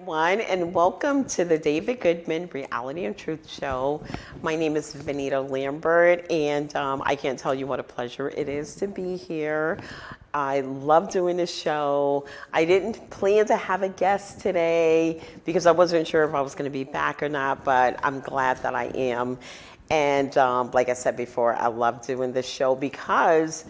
everyone, and welcome to the David Goodman Reality and Truth Show. My name is Vanita Lambert, and I can't tell you what a pleasure it is to be here. I love doing this show. I didn't plan to have a guest today because I wasn't sure if I was going to be back or not, but I'm glad that I am. And like I said before, I love doing this show because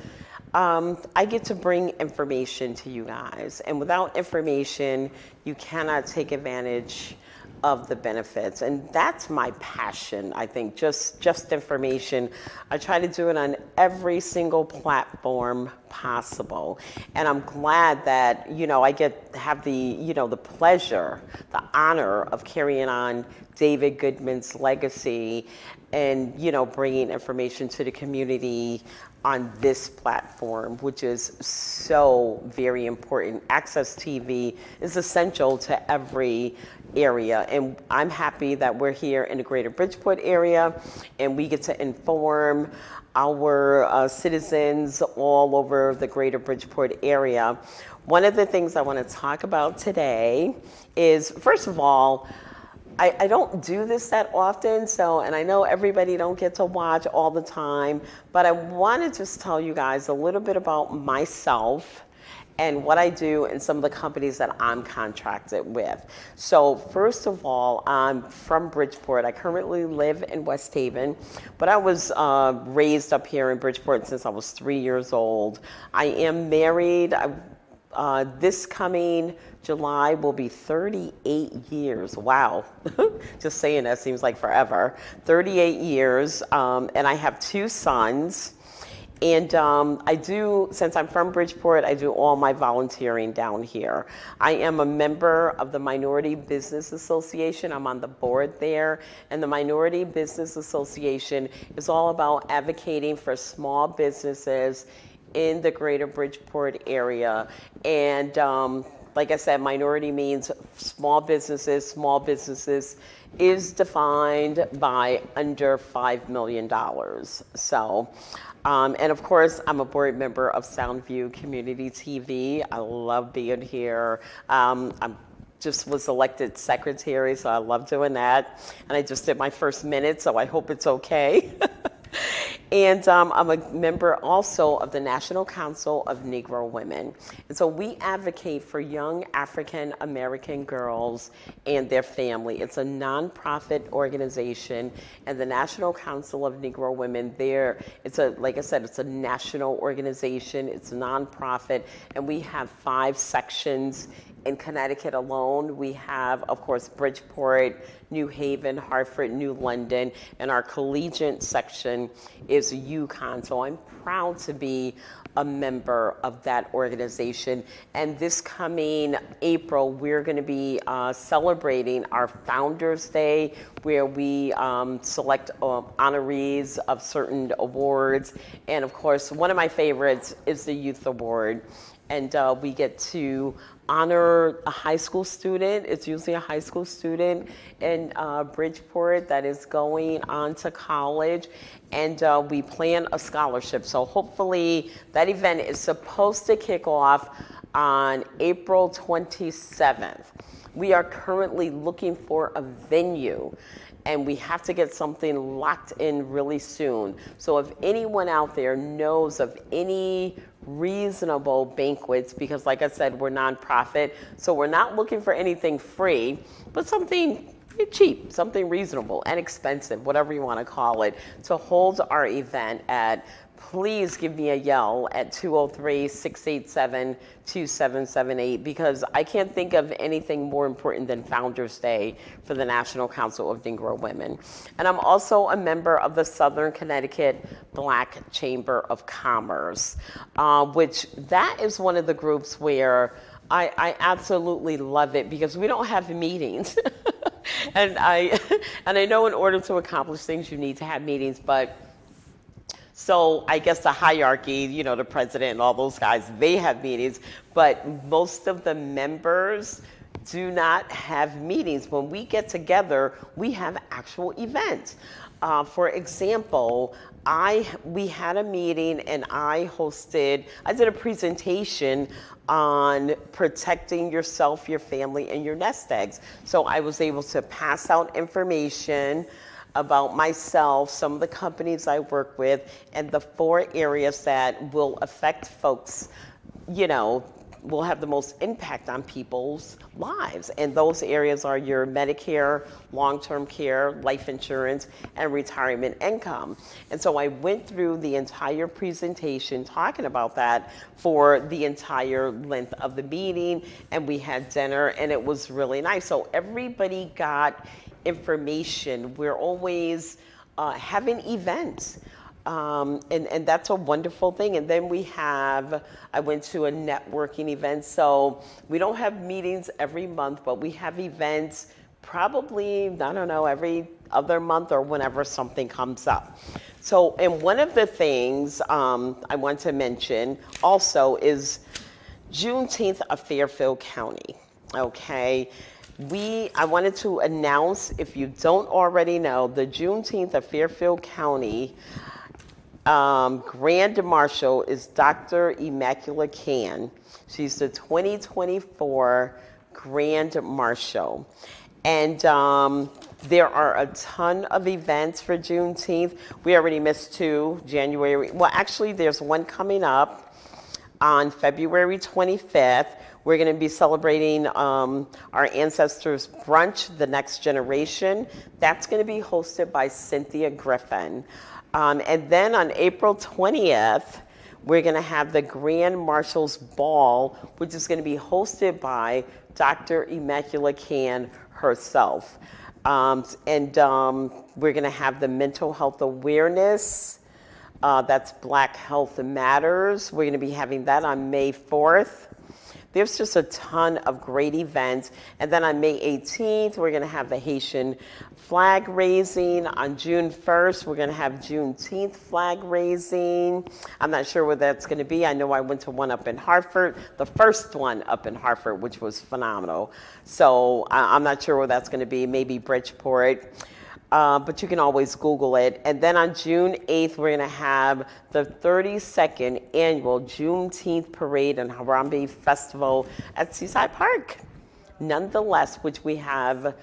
I get to bring information to you guys. And without information, you cannot take advantage of the benefits. And that's my passion, I think, just information. I try to do it on every single platform possible. And I'm glad that, I have the, the pleasure, the honor of carrying on David Goodman's legacy and, bringing information to the community on this platform, which is so very important. Access TV is essential to every area, and I'm happy that we're here in the greater Bridgeport area and we get to inform our citizens all over the greater Bridgeport area. One of the things I want to talk about today is, first of all, I don't do this that often, and I know everybody don't get to watch all the time, but I want to just tell you guys a little bit about myself and what I do and some of the companies that I'm contracted with. So first of all, I'm from Bridgeport. I currently live in West Haven, but I was raised up here in Bridgeport since I was 3 years old. I am married. This coming July will be 38 years. Wow. Just saying that seems like forever. 38 years. And I have 2 sons. And since I'm from Bridgeport, I do all my volunteering down here. I am a member of the Minority Business Association. I'm on the board there. And the Minority Business Association is all about advocating for small businesses in the greater Bridgeport area. And like I said, minority means small businesses. Small businesses is defined by under $5 million. So, and of course, I'm a board member of Soundview Community TV. I love being here. I'm just was elected secretary, so I love doing that. And I just did my first minute, so I hope it's okay. And I'm a member also of the National Council of Negro Women. And so we advocate for young African American girls and their family. It's a nonprofit organization, and the National Council of Negro Women, like I said, it's a national organization, it's a nonprofit, and we have 5 sections. In Connecticut alone, we have, of course, Bridgeport, New Haven, Hartford, New London, and our collegiate section is Yukon. So I'm proud to be a member of that organization. And this coming April, we're going to be celebrating our Founders Day, where we select honorees of certain awards. And of course, one of my favorites is the Youth Award. And we get to honor a high school student. It's usually a high school student in Bridgeport that is going on to college, and we plan a scholarship. So hopefully that event is supposed to kick off on April 27th. We are currently looking for a venue, and we have to get something locked in really soon. So if anyone out there knows of any reasonable banquets, because like I said, we're nonprofit, so we're not looking for anything free, but something cheap, something reasonable and expensive, whatever you want to call it, to hold our event at, please give me a yell at 203-687-2778, because I can't think of anything more important than Founders Day for the National Council of Negro Women. And I'm also a member of the Southern Connecticut Black Chamber of Commerce, which that is one of the groups where I absolutely love it, because we don't have meetings. And I know in order to accomplish things, you need to have meetings, but so I guess the hierarchy, the president and all those guys, they have meetings, but most of the members do not have meetings. When we get together, we have actual events. For example, we had a meeting and I did a presentation on protecting yourself, your family, and your nest eggs. So I was able to pass out information about myself, some of the companies I work with, and the 4 areas that will affect folks, will have the most impact on people's lives. And those areas are your Medicare, long-term care, life insurance, and retirement income. And so I went through the entire presentation talking about that for the entire length of the meeting, and we had dinner, and it was really nice. So everybody got information. We're always having events. And that's a wonderful thing. And then I went to a networking event. So we don't have meetings every month, but we have events probably, I don't know, every other month or whenever something comes up. So, and one of the things I want to mention also is Juneteenth of Fairfield County. Okay. I wanted to announce, if you don't already know, the Juneteenth of Fairfield County Grand Marshal is Dr. Immaculate Can. She's the 2024 Grand Marshal. And there are a ton of events for Juneteenth. We already missed 2, January. Well, actually, there's one coming up on February 25th. We're going to be celebrating our ancestors' brunch, The Next Generation. That's going to be hosted by Cynthia Griffin. And then on April 20th, we're going to have the Grand Marshal's Ball, which is going to be hosted by Dr. Immaculate Can herself. And we're going to have the mental health awareness. That's Black Health Matters. We're going to be having that on May 4th. There's just a ton of great events. And then on May 18th, we're going to have the Haitian flag raising. On June 1st, we're going to have Juneteenth flag raising. I'm not sure where that's going to be. I know I went to one up in Hartford, the first one up in Hartford, which was phenomenal. So I'm not sure where that's going to be, maybe Bridgeport. But you can always Google it. And then on June 8th, we're going to have the 32nd annual Juneteenth Parade and Harambe Festival at Seaside Park. Nonetheless, which we have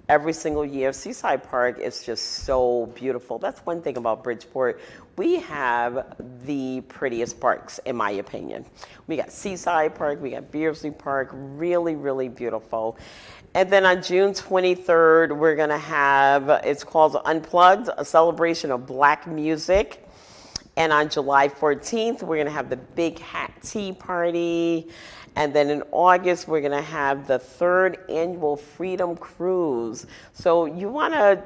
every single year. Seaside Park is just so beautiful. That's one thing about Bridgeport. We have the prettiest parks, in my opinion. We got Seaside Park, we got Beardsley Park, really, really beautiful. And then on June 23rd, we're going to have, it's called Unplugged, a celebration of Black music. And on July 14th, we're going to have the Big Hat Tea Party. And then in August, we're going to have the 3rd annual Freedom Cruise. So you want to,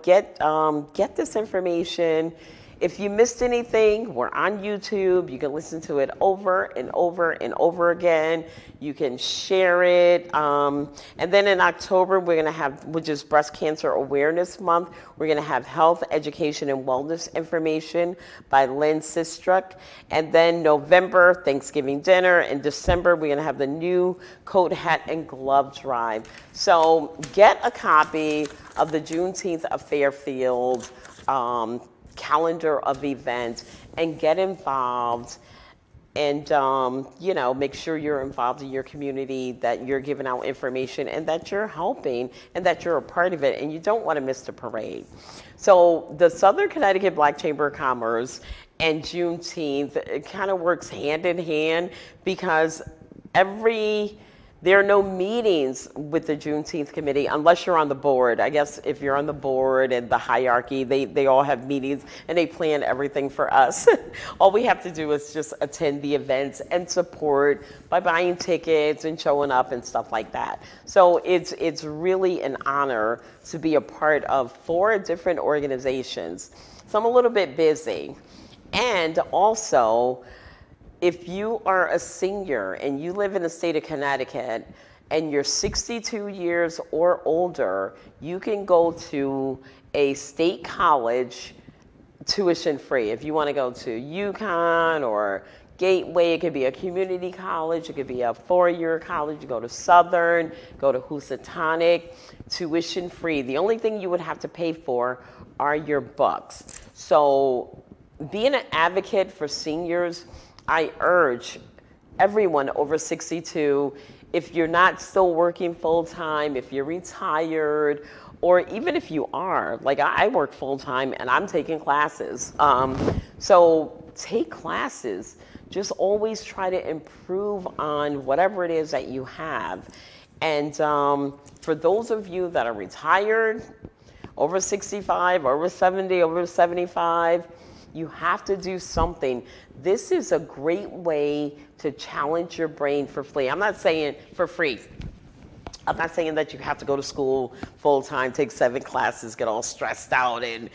get this information. If you missed anything, we're on YouTube. You can listen to it over and over and over again. You can share it. And then in October, we're going to have, which is Breast Cancer Awareness Month, we're going to have health, education, and wellness information by Lynn Sistruck. And then November, Thanksgiving dinner. And December, we're going to have the new coat, hat, and glove drive. So get a copy of the Juneteenth of Fairfield calendar of events and get involved and make sure you're involved in your community, that you're giving out information and that you're helping and that you're a part of it, and you don't want to miss the parade. So the Southern Connecticut Black Chamber of Commerce and Juneteenth, it kind of works hand in hand because there are no meetings with the Juneteenth committee unless you're on the board. I guess if you're on the board and the hierarchy, they all have meetings and they plan everything for us. All we have to do is just attend the events and support by buying tickets and showing up and stuff like that. So it's really an honor to be a part of 4 different organizations. So I'm a little bit busy. And also, if you are a senior and you live in the state of Connecticut and you're 62 years or older, you can go to a state college tuition free. If you want to go to UConn or Gateway, it could be a community college, it could be a four-year college. You go to Southern, go to Housatonic, tuition free. The only thing you would have to pay for are your books. So being an advocate for seniors, I urge everyone over 62, if you're not still working full-time, if you're retired, or even if you are, like I work full-time and I'm taking classes. So take classes. Just always try to improve on whatever it is that you have. And for those of you that are retired, over 65, over 70, over 75, you have to do something. This is a great way to challenge your brain for free. I'm not saying for free. I'm not saying that you have to go to school full time, take 7 classes, get all stressed out and,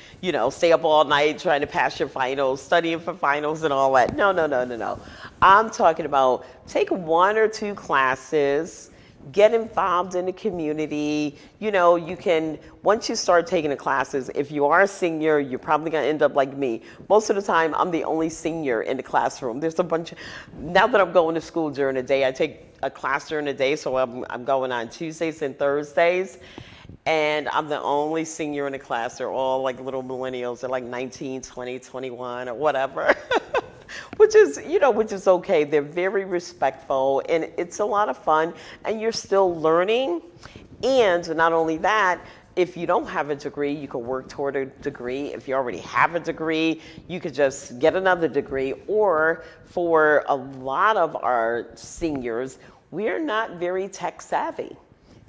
stay up all night trying to pass your finals, studying for finals and all that. No. I'm talking about take 1 or 2 classes, get involved in the community. You can, once you start taking the classes, if you are a senior, you're probably going to end up like me. Most of the time, I'm the only senior in the classroom. There's a bunch now that I'm going to school during the day, I take a class during the day, so I'm going on Tuesdays and Thursdays, and I'm the only senior in the class. They're all like little millennials. They're like 19, 20, 21, or whatever. Which is okay. They're very respectful, and it's a lot of fun, and you're still learning. And not only that, if you don't have a degree, you can work toward a degree. If you already have a degree, you could just get another degree. Or for a lot of our seniors, we're not very tech savvy.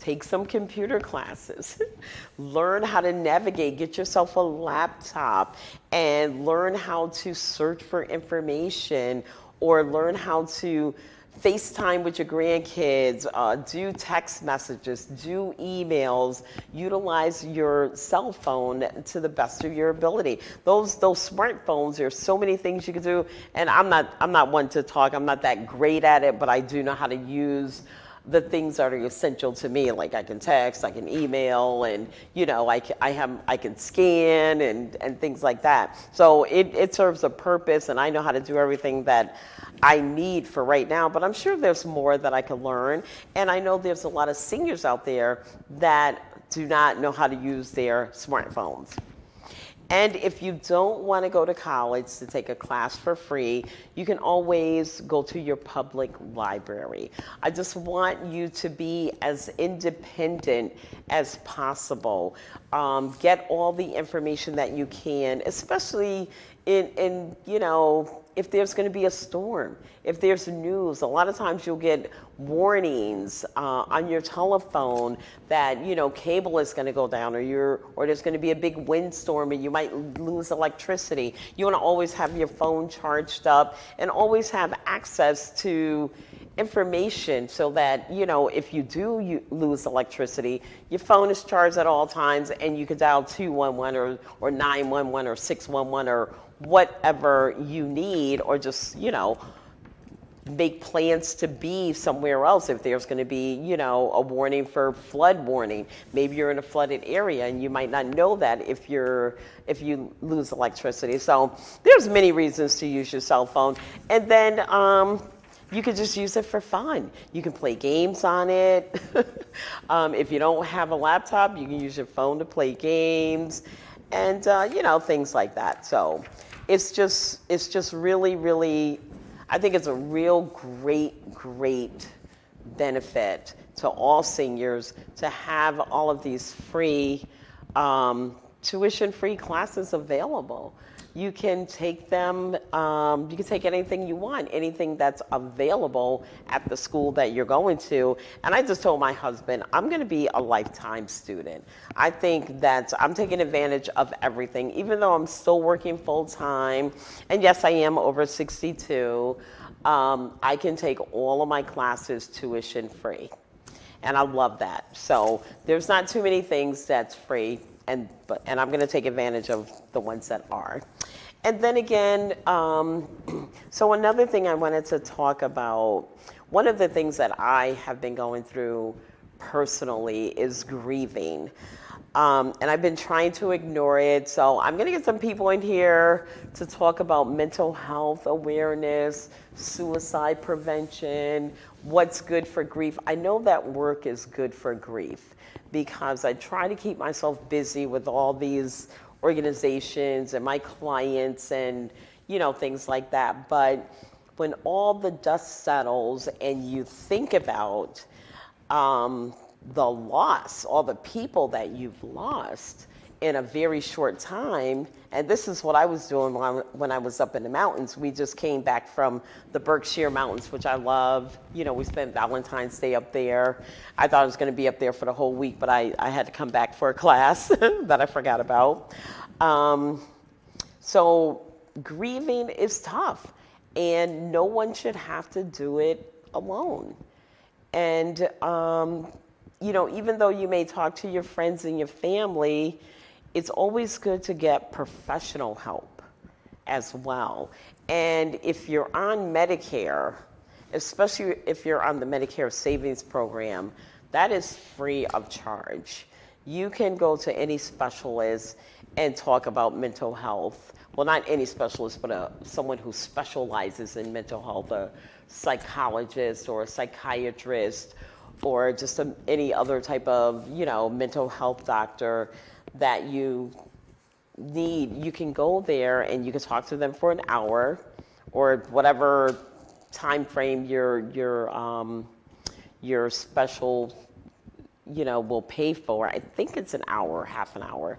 Take some computer classes, learn how to navigate, get yourself a laptop, and learn how to search for information, or learn how to FaceTime with your grandkids, do text messages, do emails, utilize your cell phone to the best of your ability. Those smartphones, there's so many things you can do, and I'm not one to talk, I'm not that great at it, but I do know how to use the things that are essential to me. Like I can text, I can email, and I can scan and things like that. So it serves a purpose, and I know how to do everything that I need for right now, but I'm sure there's more that I can learn. And I know there's a lot of seniors out there that do not know how to use their smartphones. And if you don't want to go to college to take a class for free, you can always go to your public library. I just want you to be as independent as possible. Get all the information that you can, especially in if there's going to be a storm, if there's news. A lot of times you'll get warnings on your telephone that cable is going to go down, or there's going to be a big windstorm and you might lose electricity. You want to always have your phone charged up and always have access to information, so that if you do lose electricity, your phone is charged at all times, and you can dial 211 or 911 or 611 or whatever you need, or just make plans to be somewhere else if there's going to be a warning for flood warning. Maybe you're in a flooded area and you might not know that if you lose electricity. So there's many reasons to use your cell phone. And then you could just use it for fun. You can play games on it. If you don't have a laptop, you can use your phone to play games, and things like that. So it's just really, really, I think it's a real great benefit to all seniors to have all of these free, tuition-free classes available. You can take them, you can take anything you want, anything that's available at the school that you're going to. And I just told my husband, I'm going to be a lifetime student. I think that I'm taking advantage of everything, even though I'm still working full time. And yes, I am over 62. I can take all of my classes tuition free. And I love that. So there's not too many things that's free. And I'm going to take advantage of the ones that are. And then again, so another thing I wanted to talk about, one of the things that I have been going through personally is grieving. And I've been trying to ignore it. So I'm going to get some people in here to talk about mental health awareness, suicide prevention, what's good for grief. I know that work is good for grief because I try to keep myself busy with all these organizations and my clients and, things like that. But when all the dust settles and you think about the loss, all the people that you've lost in a very short time. And this is what I was doing when I was up in the mountains. We just came back from the Berkshire Mountains, which I love. We spent Valentine's Day up there. I thought I was going to be up there for the whole week, but I had to come back for a class that I forgot about. So grieving is tough, and no one should have to do it alone. And even though you may talk to your friends and your family, it's always good to get professional help as well. And if you're on Medicare, especially if you're on the Medicare Savings Program, that is free of charge. You can go to any specialist and talk about mental health. Well, not any specialist, but someone who specializes in mental health, a psychologist or a psychiatrist, or just any other type of, mental health doctor that you need. You can go there and you can talk to them for an hour or whatever time frame your special, will pay for. I think it's an hour, half an hour.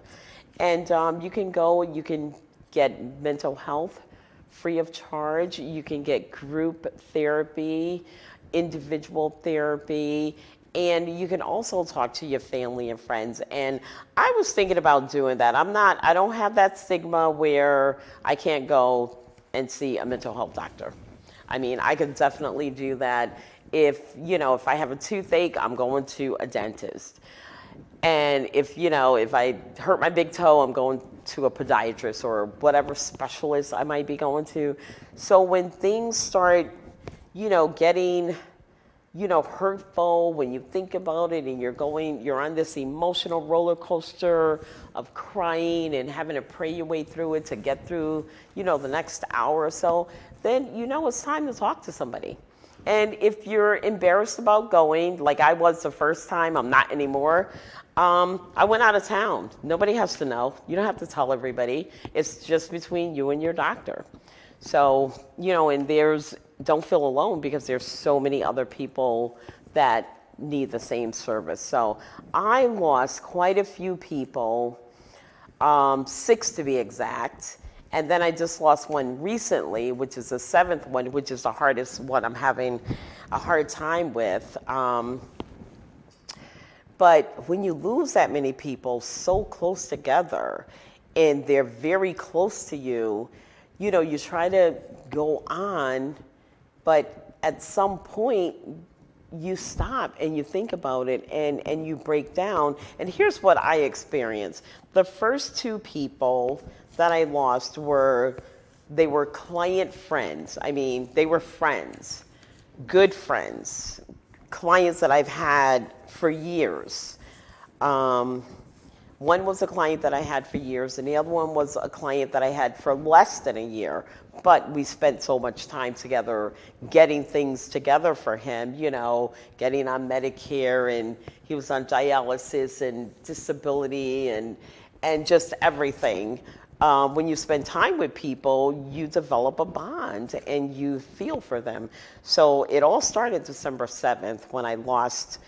And you can go, you can get mental health free of charge. You can get group therapy, individual therapy, and you can also talk to your family and friends. And I was thinking about doing that. I don't have that stigma where I can't go and see a mental health doctor. I mean, I could definitely do that. If I have a toothache, I'm going to a dentist. And if I hurt my big toe, I'm going to a podiatrist or whatever specialist I might be going to. So when things start, getting, hurtful, when you think about it and you're on this emotional roller coaster of crying and having to pray your way through it to get through, the next hour or so, then it's time to talk to somebody. And if you're embarrassed about going, like I was the first time, I'm not anymore, I went out of town. Nobody has to know. You don't have to tell everybody. It's just between you and your doctor. So, and don't feel alone because there's so many other people that need the same service. So I lost quite a few people, 6 to be exact. And then I just lost one recently, which is the 7th one, which is the hardest one I'm having a hard time with. But when you lose that many people so close together and they're very close to you, you try to go on, but at some point you stop and you think about it and you break down. And here's what I experienced. The first 2 people that I lost were client friends. I mean, they were friends, good friends, clients that I've had for years. One was a client that I had for years, and the other one was a client that I had for less than a year. But we spent so much time together getting things together for him, getting on Medicare, and he was on dialysis and disability and just everything. When you spend time with people, you develop a bond and you feel for them. So it all started December 7th when I lost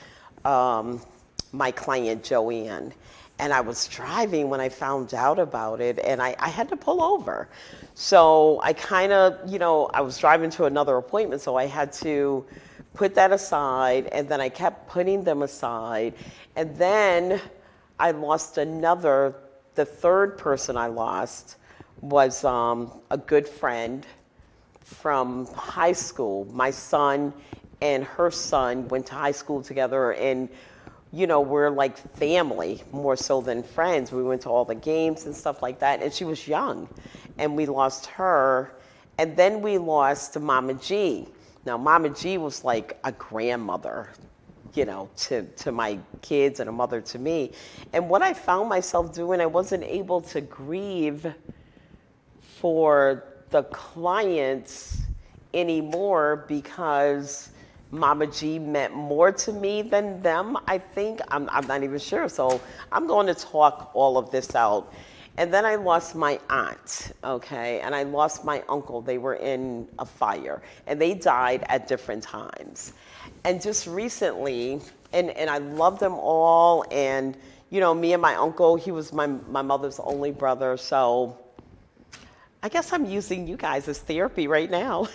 my client, Joanne. And I was driving when I found out about it, and I had to pull over. So I kind of, I was driving to another appointment, so I had to put that aside, and then I kept putting them aside. And then I lost the third person I lost was a good friend from high school. My son and her son went to high school together, and we're like family more so than friends. We went to all the games and stuff like that, and she was young, and we lost her. And then we lost Mama G. Now, Mama G was like a grandmother. to my kids and a mother to me. And what I found myself doing, I wasn't able to grieve for the clients anymore because Mama G meant more to me than them, I think. I'm not even sure. So I'm going to talk all of this out. And then I lost my aunt, okay, and I lost my uncle. They were in a fire, and they died at different times. And just recently, and I love them all, and, me and my uncle, he was my mother's only brother, so I guess I'm using you guys as therapy right now.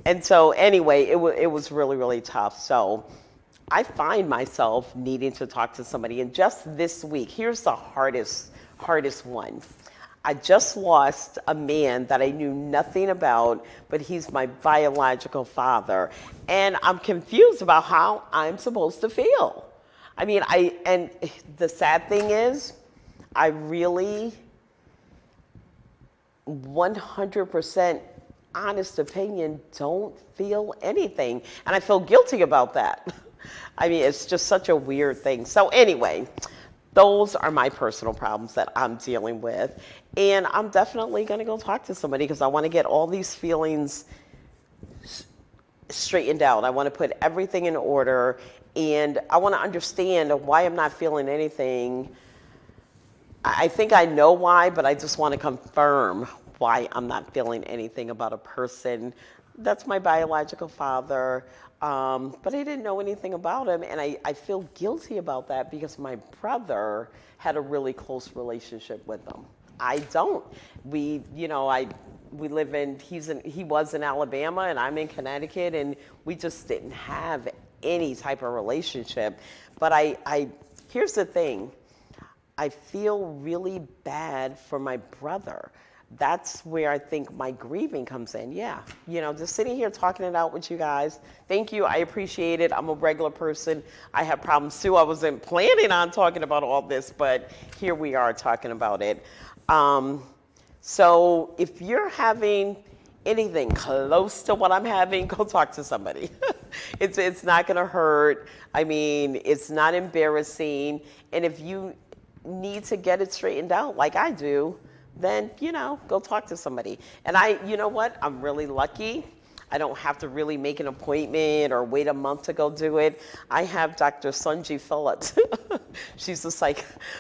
And so anyway, it was really, really tough. So I find myself needing to talk to somebody. And just this week, here's the hardest one. I just lost a man that I knew nothing about, but he's my biological father. And I'm confused about how I'm supposed to feel. I mean, and the sad thing is, I really 100% honest opinion don't feel anything. And I feel guilty about that. I mean, it's just such a weird thing. So anyway, those are my personal problems that I'm dealing with. And I'm definitely going to go talk to somebody because I want to get all these feelings straightened out. I want to put everything in order. And I want to understand why I'm not feeling anything. I think I know why, but I just want to confirm why I'm not feeling anything about a person. That's my biological father. But I didn't know anything about him, and I feel guilty about that because my brother had a really close relationship with him. I don't. We live in, he was in Alabama and I'm in Connecticut, and we just didn't have any type of relationship. But here's the thing. I feel really bad for my brother. That's where I think my grieving comes in. Yeah, just sitting here talking it out with you guys. Thank you. I appreciate it. I'm a regular person. I have problems too. I wasn't planning on talking about all this, but here we are talking about it. So if you're having anything close to what I'm having, go talk to somebody. It's not going to hurt. I mean, it's not embarrassing. And if you need to get it straightened out like I do, then, go talk to somebody. And you know what? I'm really lucky. I don't have to really make an appointment or wait a month to go do it. I have Dr. Sunji Phillips. She's a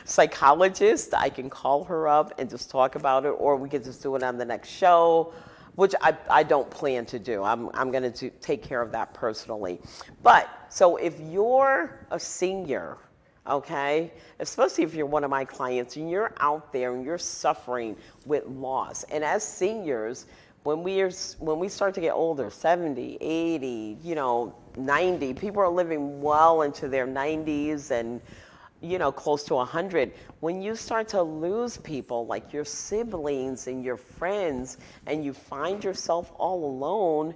psychologist. I can call her up and just talk about it, or we can just do it on the next show, which I don't plan to do. I'm going to take care of that personally. But, so if you're a senior, okay, especially if you're one of my clients and you're out there and you're suffering with loss. And as seniors, when we start to get older, 70, 80, 90, people are living well into their 90s and, close to 100. When you start to lose people like your siblings and your friends and you find yourself all alone,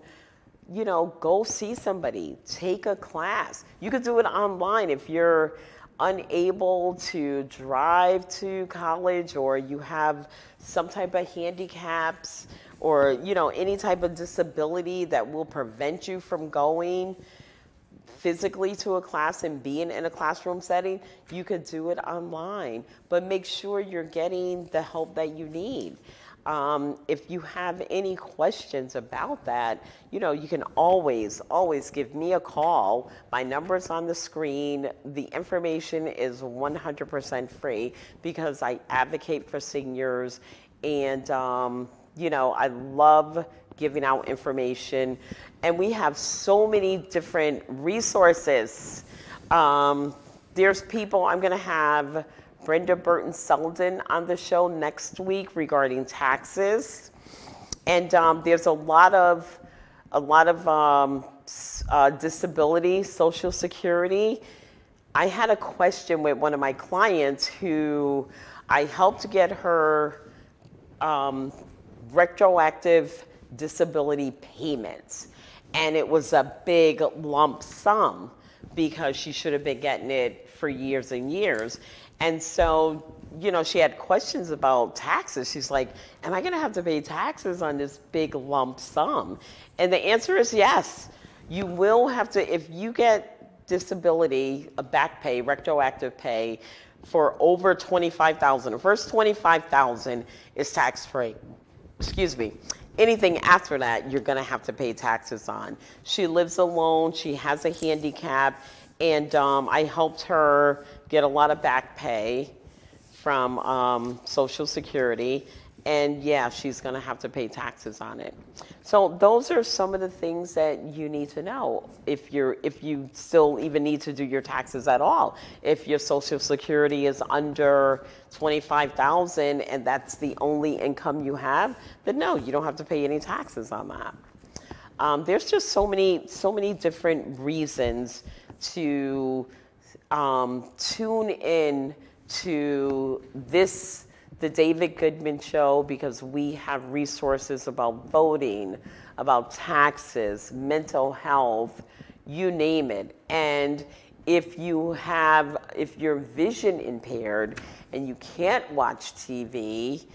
go see somebody, take a class. You could do it online if you're unable to drive to college, or you have some type of handicaps, or any type of disability that will prevent you from going physically to a class and being in a classroom setting. You could do it online, but make sure you're getting the help that you need. If you have any questions about that, you can always give me a call. My number's on the screen. The information is 100% free because I advocate for seniors, and I love giving out information. And we have so many different resources. There's people, I'm going to have Brenda Burton Selden on the show next week regarding taxes, and there's a lot of disability, Social Security. I had a question with one of my clients who I helped get her retroactive disability payments, and it was a big lump sum because she should have been getting it for years and years. And so, she had questions about taxes. She's like, am I going to have to pay taxes on this big lump sum? And the answer is yes. You will have to, if you get disability, a back pay, retroactive pay for over 25,000. The first 25,000 is tax free. Excuse me. Anything after that, you're going to have to pay taxes on. She lives alone. She has a handicap, and I helped her get a lot of back pay from Social Security, and yeah, she's going to have to pay taxes on it. So those are some of the things that you need to know if you still even need to do your taxes at all. If your Social Security is under 25,000 and that's the only income you have, then no, you don't have to pay any taxes on that. There's just so many different reasons to tune in to the David Goodman Show, because we have resources about voting, about taxes, mental health, you name it. And if you're vision impaired and you can't watch TV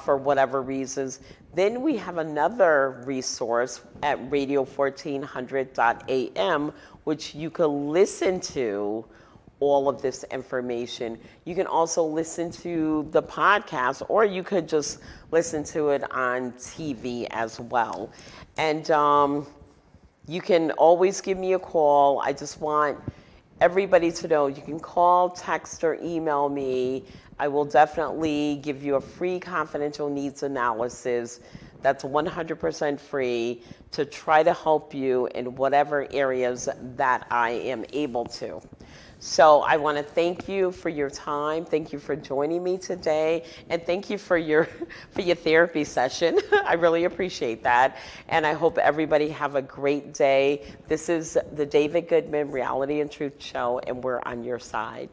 for whatever reasons, then we have another resource at radio1400.am, which you can listen to all of this information. You can also listen to the podcast, or you could just listen to it on TV as well. And you can always give me a call. I just want everybody to know you can call, text, or email me. I will definitely give you a free confidential needs analysis that's 100% free to try to help you in whatever areas that I am able to. So I want to thank you for your time. Thank you for joining me today, and thank you for your therapy session. I really appreciate that, and I hope everybody have a great day. This is the David Goodman Reality and Truth Show, and we're on your side.